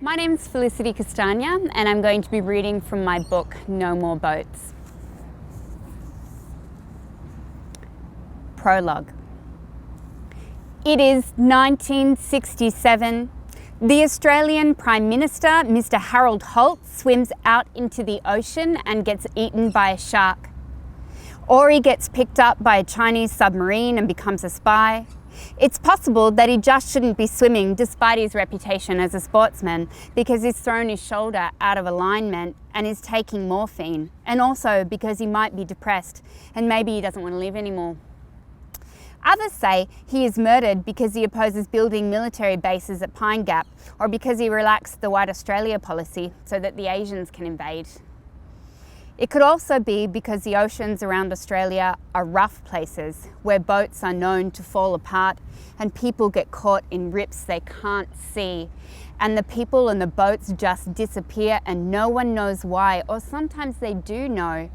My name is Felicity Castagna and I'm going to be reading from my book, No More Boats. Prologue. It is 1967. The Australian Prime Minister, Mr. Harold Holt, swims out into the ocean and gets eaten by a shark. Or he gets picked up by a Chinese submarine and becomes a spy. It's possible that he just shouldn't be swimming despite his reputation as a sportsman because he's thrown his shoulder out of alignment and is taking morphine, and also because he might be depressed and maybe he doesn't want to live anymore. Others say he is murdered because he opposes building military bases at Pine Gap, or because he relaxed the White Australia policy so that the Asians can invade. It could also be because the oceans around Australia are rough places where boats are known to fall apart and people get caught in rips they can't see, and the people and the boats just disappear and no one knows why, or sometimes they do know,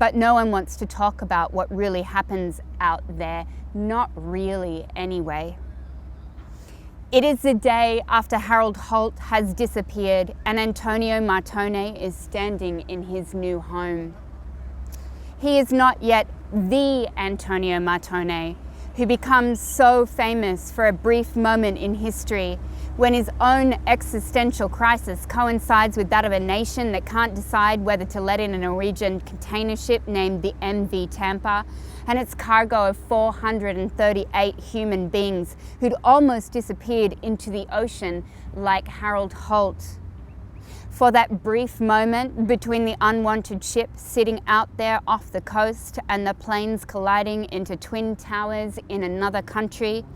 but no one wants to talk about what really happens out there. Not really anyway. It is the day after Harold Holt has disappeared and Antonio Martone is standing in his new home. He is not yet the Antonio Martone, who becomes so famous for a brief moment in history when his own existential crisis coincides with that of a nation that can't decide whether to let in a Norwegian container ship named the MV Tampa and its cargo of 438 human beings who'd almost disappeared into the ocean like Harold Holt. For that brief moment between the unwanted ship sitting out there off the coast and the planes colliding into twin towers in another country,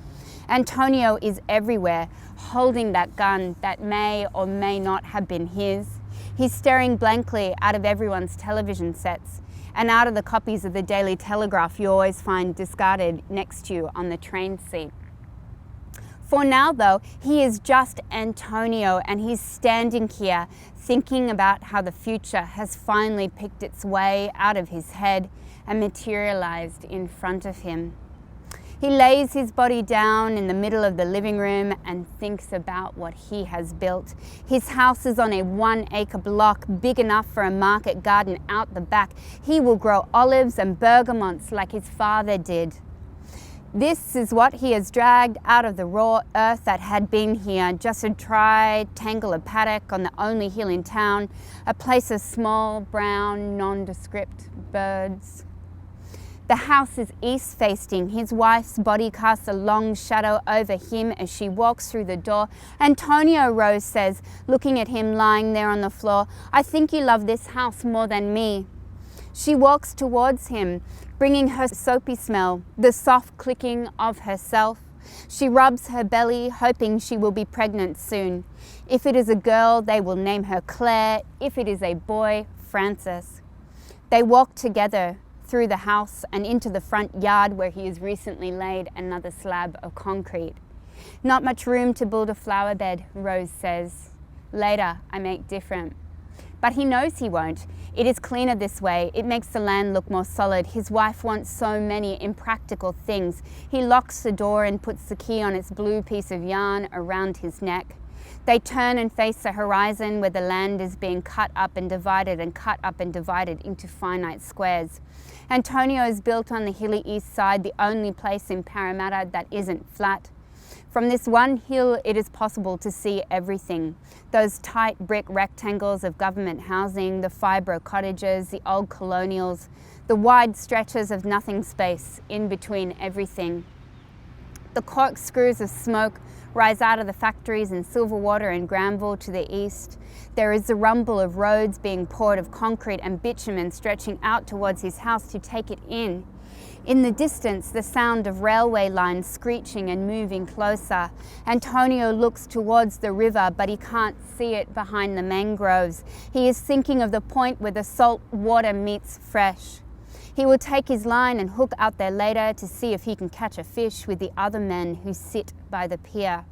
Antonio is everywhere, holding that gun that may or may not have been his. He's staring blankly out of everyone's television sets and out of the copies of the Daily Telegraph you always find discarded next to you on the train seat. For now, though, he is just Antonio, and he's standing here thinking about how the future has finally picked its way out of his head and materialized in front of him. He lays his body down in the middle of the living room and thinks about what he has built. His house is on a 1-acre block, big enough for a market garden out the back. He will grow olives and bergamots like his father did. This is what he has dragged out of the raw earth that had been here, just a dry tangle of paddock on the only hill in town, a place of small, brown, nondescript birds. The house is east-facing. His wife's body casts a long shadow over him as she walks through the door. Antonio, Rose says, looking at him lying there on the floor, "I think you love this house more than me." She walks towards him, bringing her soapy smell, the soft clicking of herself. She rubs her belly, hoping she will be pregnant soon. If it is a girl, they will name her Claire. If it is a boy, Francis. They walk together through the house and into the front yard where he has recently laid another slab of concrete. "Not much room to build a flower bed," Rose says. "Later, I make different." But he knows he won't. It is cleaner this way. It makes the land look more solid. His wife wants so many impractical things. He locks the door and puts the key on its blue piece of yarn around his neck. They turn and face the horizon where the land is being cut up and divided into finite squares. Antonio is built on the hilly east side, the only place in Parramatta that isn't flat. From this one hill, it is possible to see everything. Those tight brick rectangles of government housing, the fibro cottages, the old colonials, the wide stretches of nothing space in between everything. The corkscrews of smoke rise out of the factories in Silverwater and Granville to the east. There is the rumble of roads being poured of concrete and bitumen stretching out towards his house to take it in. In the distance, the sound of railway lines screeching and moving closer. Antonio looks towards the river, but he can't see it behind the mangroves. He is thinking of the point where the salt water meets fresh. He will take his line and hook out there later to see if he can catch a fish with the other men who sit by the pier.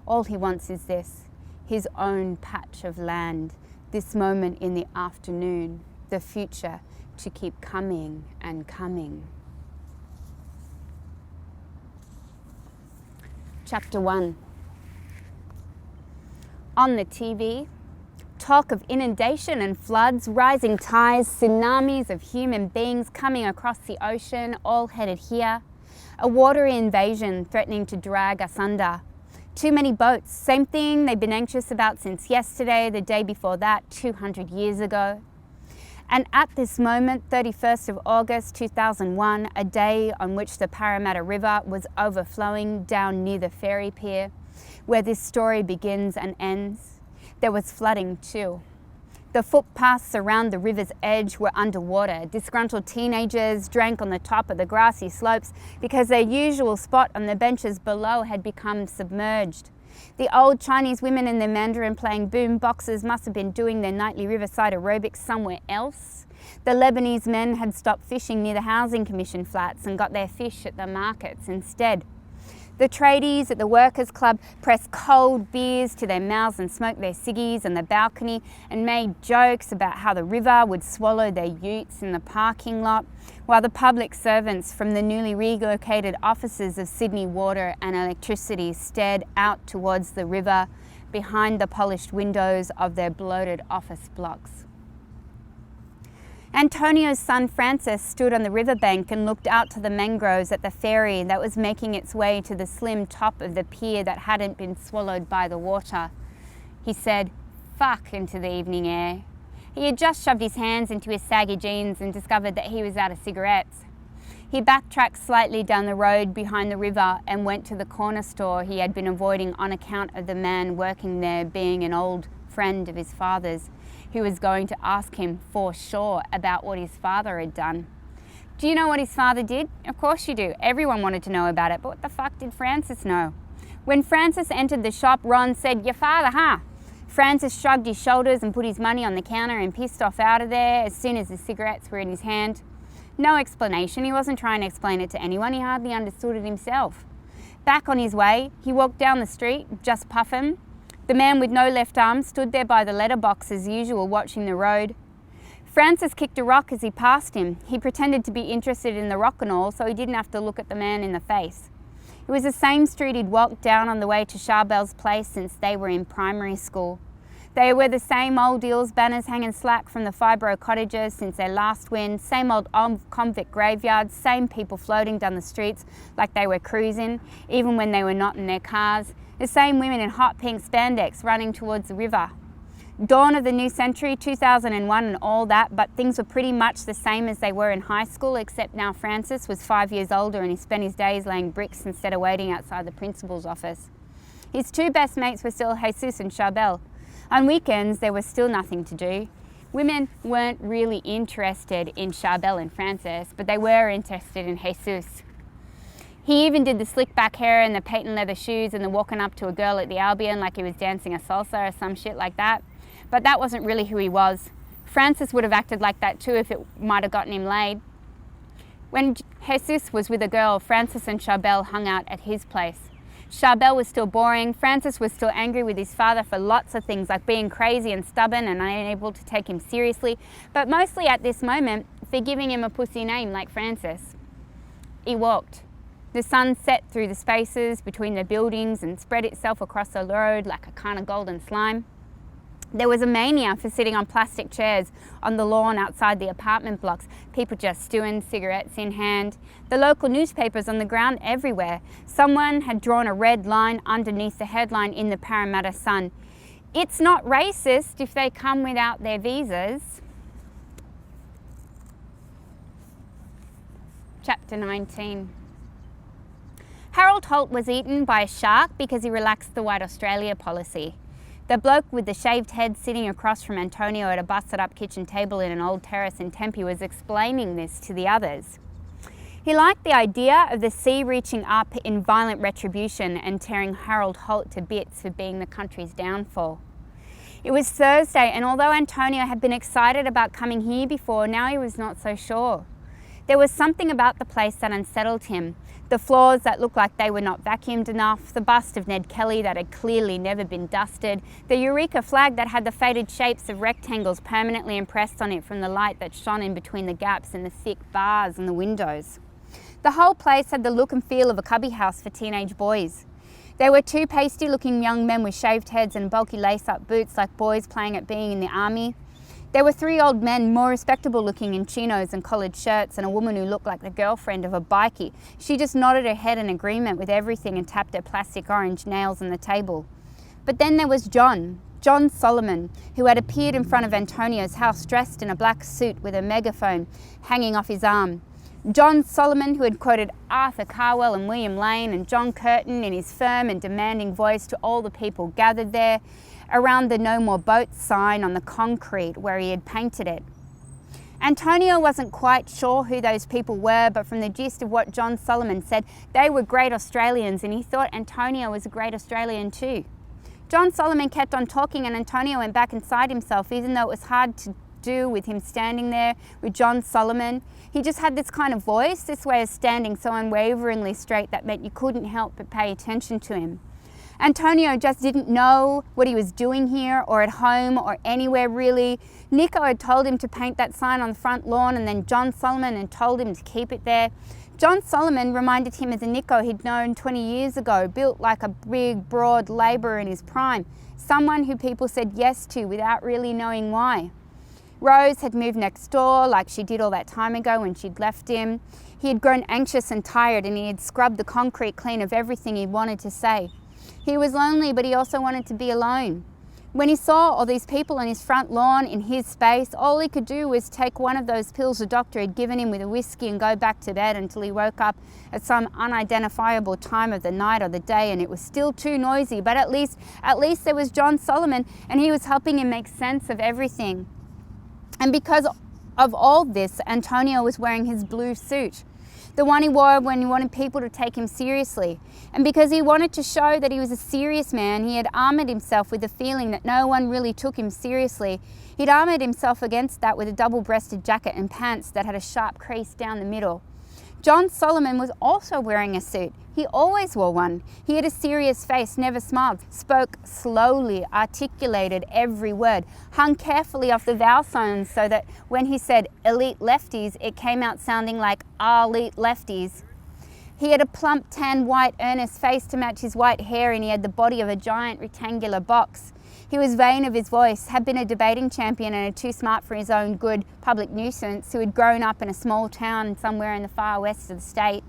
All he wants is this, his own patch of land, this moment in the afternoon, the future to keep coming and coming. Chapter 1. On the TV, talk of inundation and floods, rising tides, tsunamis of human beings coming across the ocean, all headed here. A watery invasion threatening to drag us under. Too many boats, same thing they've been anxious about since yesterday, the day before that, 200 years ago. And at this moment, 31st of August 2001, a day on which the Parramatta River was overflowing down near the ferry pier, where this story begins and ends, there was flooding too. The footpaths around the river's edge were underwater. Disgruntled teenagers drank on the top of the grassy slopes because their usual spot on the benches below had become submerged. The old Chinese women in their Mandarin playing boom boxes must have been doing their nightly riverside aerobics somewhere else. The Lebanese men had stopped fishing near the Housing Commission flats and got their fish at the markets instead. The tradies at the Workers' Club pressed cold beers to their mouths and smoked their ciggies on the balcony and made jokes about how the river would swallow their utes in the parking lot, while the public servants from the newly relocated offices of Sydney Water and Electricity stared out towards the river behind the polished windows of their bloated office blocks. Antonio's son Francis stood on the riverbank and looked out to the mangroves at the ferry that was making its way to the slim top of the pier that hadn't been swallowed by the water. He said, "Fuck," into the evening air. He had just shoved his hands into his saggy jeans and discovered that he was out of cigarettes. He backtracked slightly down the road behind the river and went to the corner store he had been avoiding on account of the man working there being an old friend of his father's, who was going to ask him for sure about what his father had done. Do you know what his father did? Of course you do. Everyone wanted to know about it, but what the fuck did Francis know? When Francis entered the shop, Ron said, "Your father, huh?" Francis shrugged his shoulders and put his money on the counter and pissed off out of there as soon as the cigarettes were in his hand. No explanation. He wasn't trying to explain it to anyone. He hardly understood it himself. Back on his way, he walked down the street, just puffing. The man with no left arm stood there by the letterbox as usual, watching the road. Francis kicked a rock as he passed him. He pretended to be interested in the rock and all, so he didn't have to look at the man in the face. It was the same street he'd walked down on the way to Charbel's place since they were in primary school. They were the same old deals banners hanging slack from the Fibro cottages since their last win, same old convict graveyards, same people floating down the streets like they were cruising, even when they were not in their cars. The same women in hot pink spandex running towards the river. Dawn of the new century, 2001 and all that, but things were pretty much the same as they were in high school, except now Francis was 5 years older and he spent his days laying bricks instead of waiting outside the principal's office. His two best mates were still Jesus and Charbel. On weekends, there was still nothing to do. Women weren't really interested in Charbel and Francis, but they were interested in Jesus. He even did the slick back hair and the patent leather shoes and the walking up to a girl at the Albion like he was dancing a salsa or some shit like that. But that wasn't really who he was. Francis would have acted like that too if it might have gotten him laid. When Jesus was with a girl, Francis and Charbel hung out at his place. Charbel was still boring. Francis was still angry with his father for lots of things like being crazy and stubborn and unable to take him seriously, but mostly at this moment for giving him a pussy name like Francis. He walked. The sun set through the spaces between the buildings and spread itself across the road like a kind of golden slime. There was a mania for sitting on plastic chairs on the lawn outside the apartment blocks, people just stewing, cigarettes in hand. The local newspapers on the ground everywhere. Someone had drawn a red line underneath the headline in the Parramatta Sun. "It's not racist if they come without their visas." Chapter 19. Harold Holt was eaten by a shark because he relaxed the White Australia policy. The bloke with the shaved head sitting across from Antonio at a busted up kitchen table in an old terrace in Tempe was explaining this to the others. He liked the idea of the sea reaching up in violent retribution and tearing Harold Holt to bits for being the country's downfall. It was Thursday, and although Antonio had been excited about coming here before, now he was not so sure. There was something about the place that unsettled him. The floors that looked like they were not vacuumed enough, the bust of Ned Kelly that had clearly never been dusted, the Eureka flag that had the faded shapes of rectangles permanently impressed on it from the light that shone in between the gaps in the thick bars and the windows. The whole place had the look and feel of a cubby house for teenage boys. There were two pasty-looking young men with shaved heads and bulky lace-up boots like boys playing at being in the army. There were three old men, more respectable looking in chinos and collared shirts, and a woman who looked like the girlfriend of a bikie. She just nodded her head in agreement with everything and tapped her plastic orange nails on the table. But then there was John Solomon, who had appeared in front of Antonio's house dressed in a black suit with a megaphone hanging off his arm. John Solomon, who had quoted Arthur Carwell and William Lane and John Curtin in his firm and demanding voice to all the people gathered there around the "No More Boats" sign on the concrete where he had painted it. Antonio wasn't quite sure who those people were, but from the gist of what John Solomon said, they were great Australians, and he thought Antonio was a great Australian too. John Solomon kept on talking, and Antonio went back inside himself, even though it was hard to do with him standing there with John Solomon. He just had this kind of voice, this way of standing so unwaveringly straight that meant you couldn't help but pay attention to him. Antonio just didn't know what he was doing here or at home or anywhere really. Nico had told him to paint that sign on the front lawn, and then John Solomon had told him to keep it there. John Solomon reminded him of the Nico he'd known 20 years ago, built like a big, broad labourer in his prime, someone who people said yes to without really knowing why. Rose had moved next door like she did all that time ago when she'd left him. He had grown anxious and tired, and he had scrubbed the concrete clean of everything he wanted to say. He was lonely, but he also wanted to be alone. When he saw all these people on his front lawn in his space, all he could do was take one of those pills the doctor had given him with a whiskey and go back to bed until he woke up at some unidentifiable time of the night or the day, and it was still too noisy, but at least there was John Solomon, and he was helping him make sense of everything. And because of all this, Antonio was wearing his blue suit, the one he wore when he wanted people to take him seriously. And because he wanted to show that he was a serious man, he had armoured himself with the feeling that no one really took him seriously. He'd armoured himself against that with a double-breasted jacket and pants that had a sharp crease down the middle. John Solomon was also wearing a suit. He always wore one. He had a serious face, never smiled, spoke slowly, articulated every word, hung carefully off the vowel sounds so that when he said elite lefties, it came out sounding like elite lefties. He had a plump, tan, white, earnest face to match his white hair, and he had the body of a giant rectangular box. He was vain of his voice, had been a debating champion and a too smart for his own good public nuisance who had grown up in a small town somewhere in the far west of the state.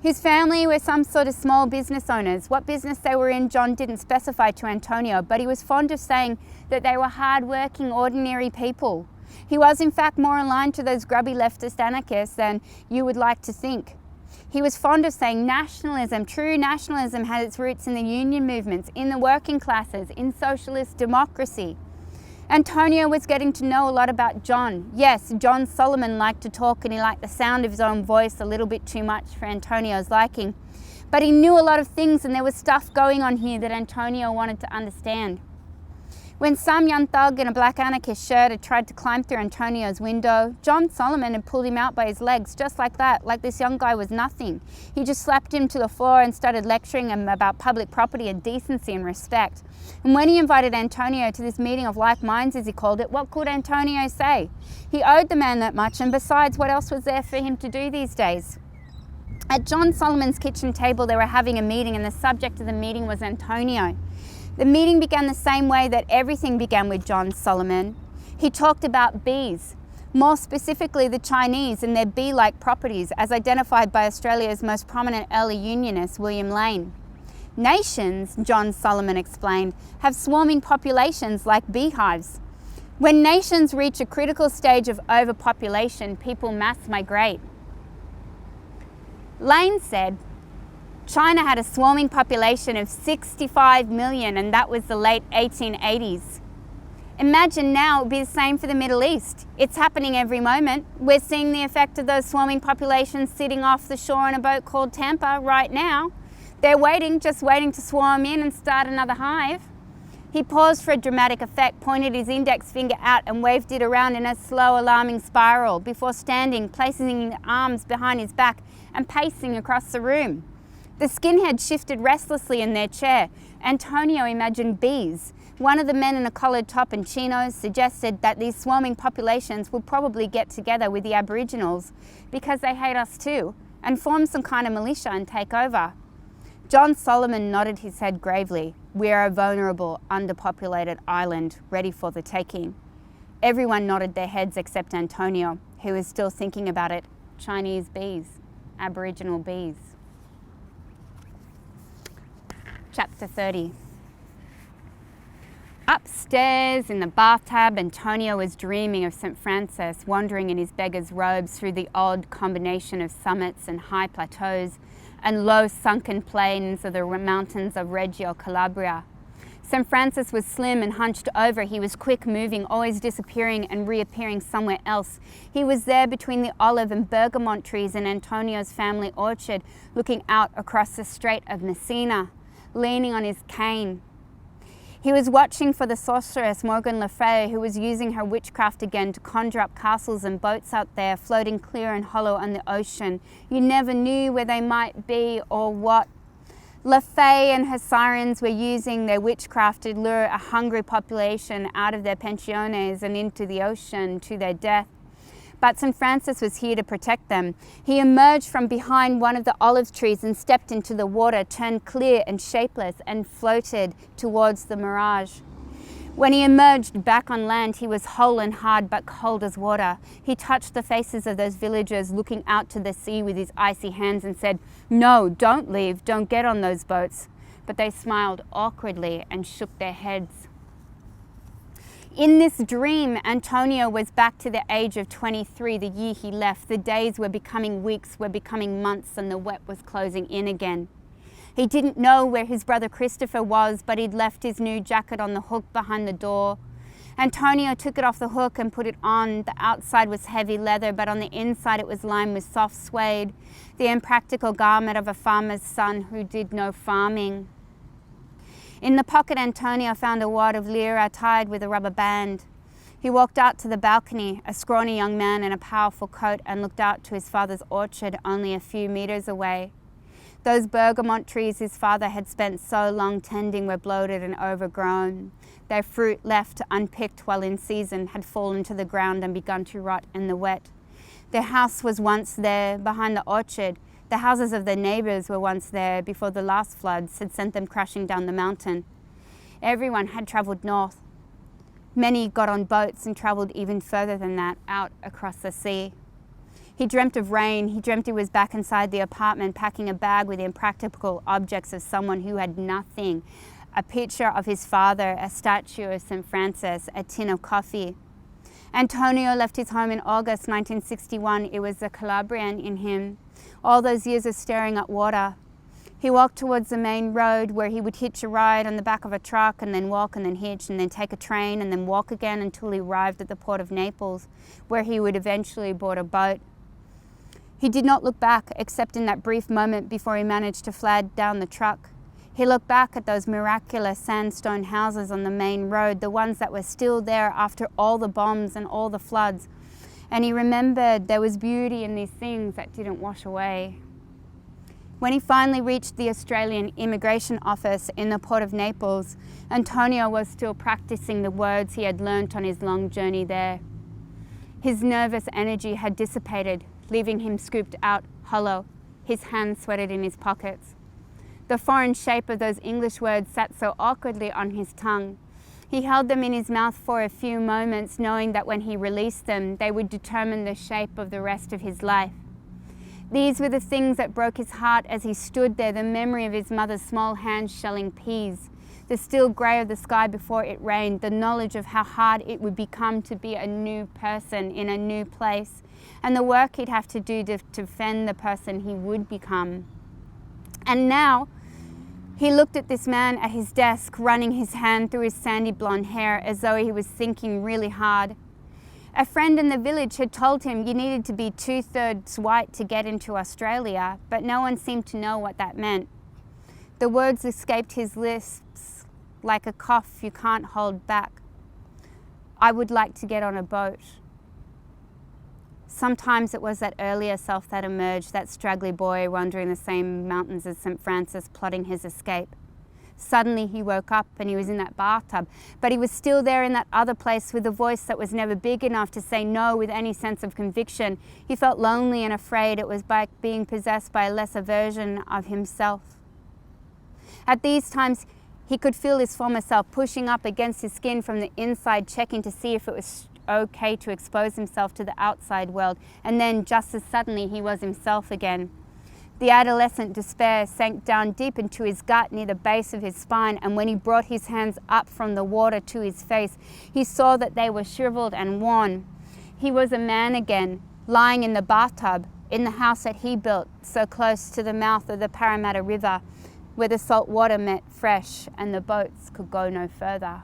His family were some sort of small business owners. What business they were in, John didn't specify to Antonio, but he was fond of saying that they were hard-working, ordinary people. He was, in fact, more aligned to those grubby leftist anarchists than you would like to think. He was fond of saying nationalism, true nationalism, had its roots in the union movements, in the working classes, in socialist democracy. Antonio was getting to know a lot about John. Yes, John Solomon liked to talk, and he liked the sound of his own voice a little bit too much for Antonio's liking. But he knew a lot of things, and there was stuff going on here that Antonio wanted to understand. When some young thug in a black anarchist shirt had tried to climb through Antonio's window, John Solomon had pulled him out by his legs just like that, like this young guy was nothing. He just slapped him to the floor and started lecturing him about public property and decency and respect. And when he invited Antonio to this meeting of like minds, as he called it, what could Antonio say? He owed the man that much, and besides, what else was there for him to do these days? At John Solomon's kitchen table, they were having a meeting, and the subject of the meeting was Antonio. The meeting began the same way that everything began with John Solomon. He talked about bees, more specifically the Chinese and their bee-like properties as identified by Australia's most prominent early unionist, William Lane. Nations, John Solomon explained, have swarming populations like beehives. When nations reach a critical stage of overpopulation, people mass migrate. Lane said, China had a swarming population of 65 million, and that was the late 1880s. Imagine now it would be the same for the Middle East. It's happening every moment. We're seeing the effect of those swarming populations sitting off the shore on a boat called Tampa right now. They're just waiting to swarm in and start another hive. He paused for a dramatic effect, pointed his index finger out and waved it around in a slow, alarming spiral before standing, placing his arms behind his back and pacing across the room. The skinhead shifted restlessly in their chair. Antonio imagined bees. One of the men in a collared top and chinos suggested that these swarming populations would probably get together with the Aboriginals because they hate us too and form some kind of militia and take over. John Solomon nodded his head gravely. We are a vulnerable, underpopulated island, ready for the taking. Everyone nodded their heads except Antonio, who was still thinking about it. Chinese bees, Aboriginal bees. Chapter 30. Upstairs in the bathtub, Antonio was dreaming of St. Francis, wandering in his beggar's robes through the odd combination of summits and high plateaus and low sunken plains of the mountains of Reggio Calabria. St. Francis was slim and hunched over. He was quick moving, always disappearing and reappearing somewhere else. He was there between the olive and bergamot trees in Antonio's family orchard, looking out across the Strait of Messina, leaning on his cane. He was watching for the sorceress Morgan Le Fay, who was using her witchcraft again to conjure up castles and boats out there, floating clear and hollow on the ocean. You never knew where they might be or what. Le Fay and her sirens were using their witchcraft to lure a hungry population out of their pensiones and into the ocean to their death. But St. Francis was here to protect them. He emerged from behind one of the olive trees and stepped into the water, turned clear and shapeless, and floated towards the mirage. When he emerged back on land, he was whole and hard but cold as water. He touched the faces of those villagers looking out to the sea with his icy hands and said, "No, don't leave, don't get on those boats." But they smiled awkwardly and shook their heads. In this dream, Antonio was back to the age of 23 the year he left. The days were becoming weeks, were becoming months, and the wet was closing in again. He didn't know where his brother Christopher was, but he'd left his new jacket on the hook behind the door. Antonio took it off the hook and put it on. The outside was heavy leather, but on the inside it was lined with soft suede, the impractical garment of a farmer's son who did no farming. In the pocket, Antonio found a wad of lira tied with a rubber band. He walked out to the balcony, a scrawny young man in a powerful coat, and looked out to his father's orchard only a few meters away. Those bergamot trees his father had spent so long tending were bloated and overgrown. Their fruit, left unpicked while in season, had fallen to the ground and begun to rot in the wet. Their house was once there, behind the orchard. The houses of their neighbours were once there before the last floods had sent them crashing down the mountain. Everyone had travelled north. Many got on boats and travelled even further than that, out across the sea. He dreamt of rain. He dreamt he was back inside the apartment, packing a bag with the impractical objects of someone who had nothing. A picture of his father, a statue of St. Francis, a tin of coffee. Antonio left his home in August 1961. It was the Calabrian in him. All those years of staring at water. He walked towards the main road where he would hitch a ride on the back of a truck and then walk and then hitch and then take a train and then walk again until he arrived at the port of Naples, where he would eventually board a boat. He did not look back except in that brief moment before he managed to flag down the truck. He looked back at those miraculous sandstone houses on the main road, the ones that were still there after all the bombs and all the floods. And he remembered there was beauty in these things that didn't wash away. When he finally reached the Australian Immigration Office in the port of Naples, Antonio was still practicing the words he had learnt on his long journey there. His nervous energy had dissipated, leaving him scooped out, hollow, his hands sweated in his pockets. The foreign shape of those English words sat so awkwardly on his tongue. He held them in his mouth for a few moments, knowing that when he released them, they would determine the shape of the rest of his life. These were the things that broke his heart as he stood there, the memory of his mother's small hands shelling peas, the still grey of the sky before it rained, the knowledge of how hard it would become to be a new person in a new place, and the work he'd have to do to defend the person he would become. And now, he looked at this man at his desk, running his hand through his sandy blonde hair as though he was thinking really hard. A friend in the village had told him you needed to be 2/3 white to get into Australia, but no one seemed to know what that meant. The words escaped his lips like a cough you can't hold back. I would like to get on a boat. Sometimes it was that earlier self that emerged, that straggly boy wandering the same mountains as St. Francis, plotting his escape. Suddenly he woke up and he was in that bathtub, but he was still there in that other place with a voice that was never big enough to say no with any sense of conviction. He felt lonely and afraid. It was like being possessed by a lesser version of himself. At these times, he could feel his former self pushing up against his skin from the inside, checking to see if it was okay to expose himself to the outside world, and then just as suddenly he was himself again. The adolescent despair sank down deep into his gut near the base of his spine, and when he brought his hands up from the water to his face, he saw that they were shriveled and worn. He was a man again, lying in the bathtub, in the house that he built so close to the mouth of the Parramatta River, where the salt water met fresh and the boats could go no further.